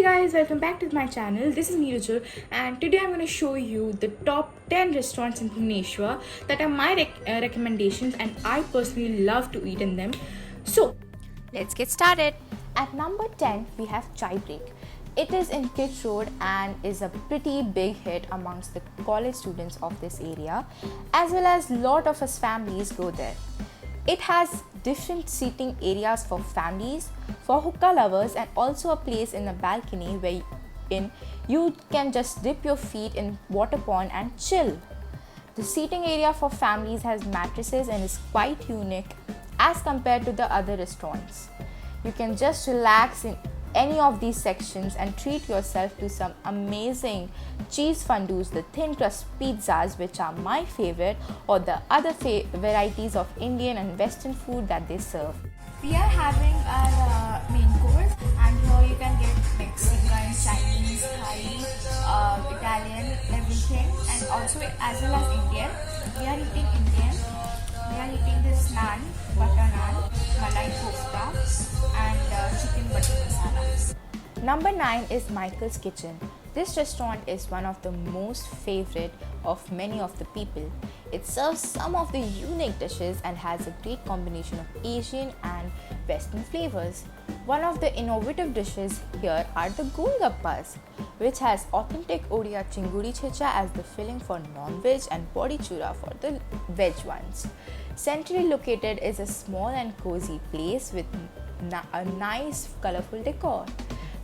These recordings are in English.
Guys, welcome back to my channel. This is Neerajul and today I'm going to show you the top 10 restaurants in Bhubaneswar that are my recommendations and I personally love to eat in them. So, let's get started. At number 10, we have Chai Break. It is in Kit Road and is a pretty big hit amongst the college students of this area, as well as lot of us families go there. It has different seating areas for families, for hookah lovers, and also a place in the balcony where you can just dip your feet in water pond and chill. The seating area for families has mattresses and is quite unique as compared to the other restaurants. You can just relax in any of these sections and treat yourself to some amazing cheese fondues, the thin crust pizzas, which are my favorite, or the other varieties of Indian and Western food that they serve. We are having our main course, and here you can get Mexican, Chinese, Thai, Italian, everything, and also as well as Indian. We are eating Indian. We are eating this naan, butter naan, malai kofta, and chicken butter masala. Number 9 is Michael's Kitchen. This restaurant is one of the most favorite of many of the people. It serves some of the unique dishes and has a great combination of Asian and Western flavors. One of the innovative dishes here are the Golgappas, which has authentic Odia chinguri chicha as the filling for non-veg and body chura for the veg ones. Centrally located is a small and cozy place with a nice colorful decor.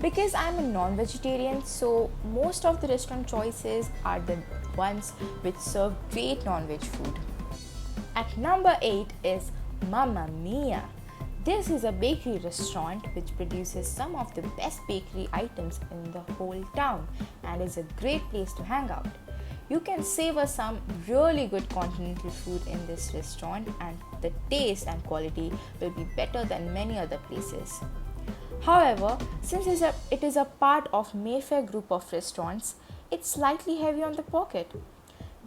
Because I'm a non-vegetarian, so most of the restaurant choices are the ones which serve great non-veg food. At number 8 is Mamma Mia. This is a bakery restaurant which produces some of the best bakery items in the whole town and is a great place to hang out. You can savor some really good continental food in this restaurant and the taste and quality will be better than many other places. However, since it is a part of Mayfair group of restaurants, it's slightly heavy on the pocket.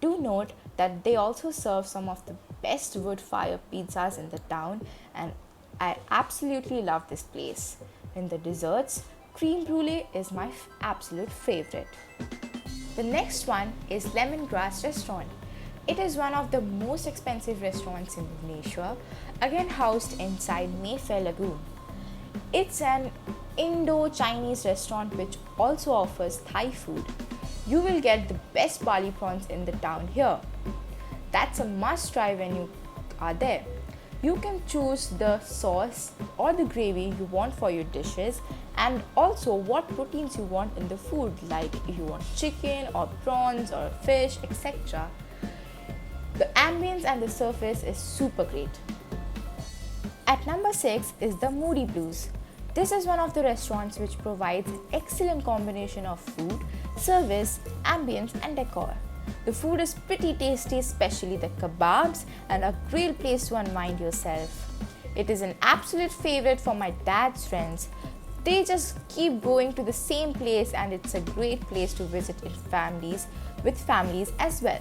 Do note that they also serve some of the best wood fire pizzas in the town and I absolutely love this place. In the desserts, creme brulee is my absolute favorite. The next one is Lemongrass Restaurant. It is one of the most expensive restaurants in Bhubaneswar, again housed inside Mayfair Lagoon. It's an Indo-Chinese restaurant which also offers Thai food. You will get the best barley prawns in the town here. That's a must try when you are there. You can choose the sauce or the gravy you want for your dishes and also what proteins you want in the food, like if you want chicken or prawns or fish, etc. The ambience and the surface is super great. At number 6 is the Moody Blues. This is one of the restaurants which provides an excellent combination of food, service, ambience and decor. The food is pretty tasty, especially the kebabs, and a great place to unwind yourself. It is an absolute favorite for my dad's friends. They just keep going to the same place and it's a great place to visit with families as well.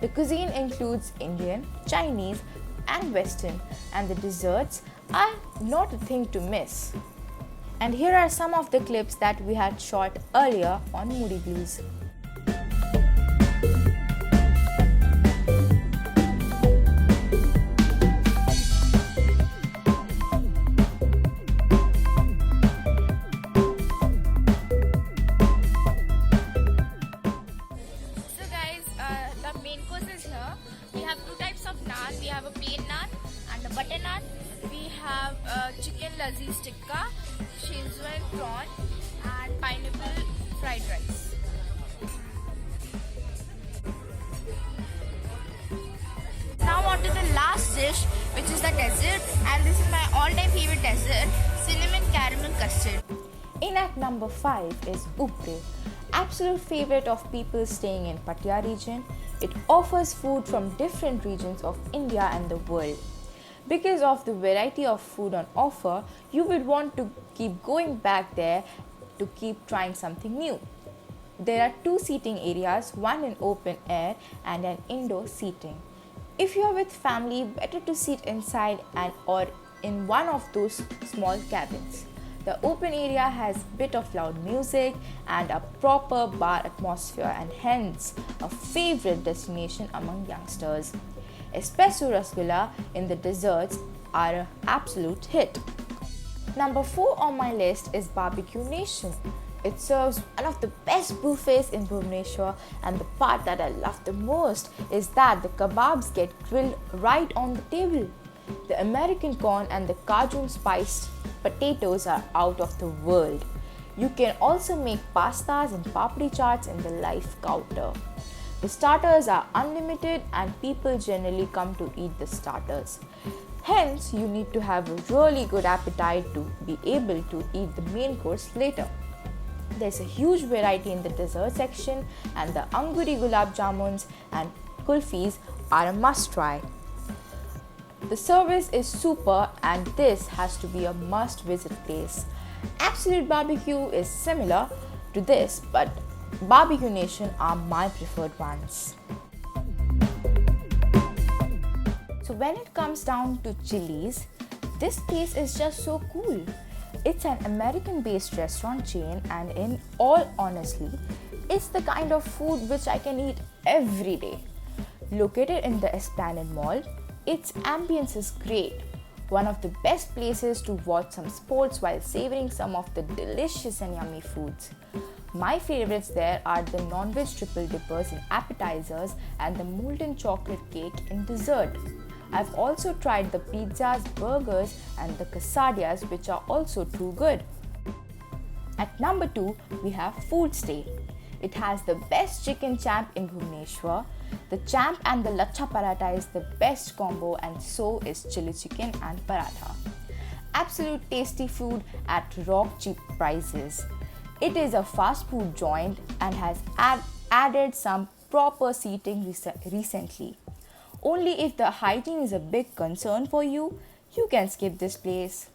The cuisine includes Indian, Chinese and Western, and the desserts are not a thing to miss. And here are some of the clips that we had shot earlier on Moody Blues. So guys, the main course is here. We have two types of naan. We have a plain naan and a butter naan. We have chicken laziz tikka, Szechuan prawn and pineapple fried rice. Now on to the last dish, which is the dessert, and this is my all-time favorite dessert, cinnamon caramel custard. In at number 5 is Upre, absolute favorite of people staying in Patia region. It offers food from different regions of India and the world. Because of the variety of food on offer, you would want to keep going back there to keep trying something new. There are two seating areas, one in open air and an indoor seating. If you are with family, better to sit inside or in one of those small cabins. The open area has bit of loud music and a proper bar atmosphere, and hence a favorite destination among youngsters. Espresso rasgulla in the desserts are an absolute hit. Number 4 on my list is Barbecue Nation. It serves one of the best buffets in Bhubaneswar, and the part that I love the most is that the kebabs get grilled right on the table. The American corn and the cajun spiced potatoes are out of the world. You can also make pastas and papri chaats in the live counter. The starters are unlimited and people generally come to eat the starters. Hence, you need to have a really good appetite to be able to eat the main course later. There's a huge variety in the dessert section, and the Anguri Gulab Jamuns and Kulfis are a must try. The service is super, and this has to be a must visit place. Absolute Barbecue is similar to this, but Barbecue Nation are my preferred ones. So when it comes down to Chili's, this place is just so cool. It's an American-based restaurant chain, and in all honesty, it's the kind of food which I can eat every day. Located in the Esplanade Mall, its ambience is great. One of the best places to watch some sports while savoring some of the delicious and yummy foods. My favorites there are the non-veg triple dippers in appetizers and the molten chocolate cake in dessert. I've also tried the pizzas, burgers and the quesadillas, which are also too good. At number 2, we have Food Stay. It has the best chicken champ in Bhubaneswar. The champ and the lacha paratha is the best combo, and so is chili chicken and paratha. Absolute tasty food at rock cheap prices. It is a fast food joint and has added some proper seating recently. Only if the hygiene is a big concern for you, you can skip this place.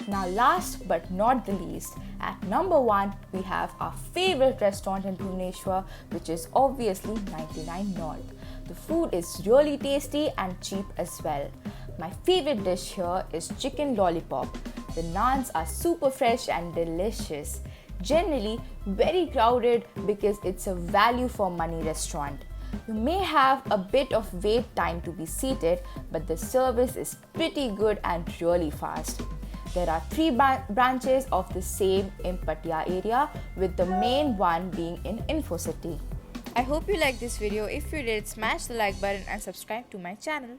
Now last but not the least, at number 1 we have our favorite restaurant in Bhubaneswar, which is obviously 99 North. The food is really tasty and cheap as well. My favorite dish here is chicken lollipop. The naans are super fresh and delicious. Generally very crowded because it's a value for money restaurant. You may have a bit of wait time to be seated, but the service is pretty good and really fast. There are 3 branches of the same in Patia area, with the main one being in InfoCity. I hope you liked this video. If you did, smash the like button and subscribe to my channel.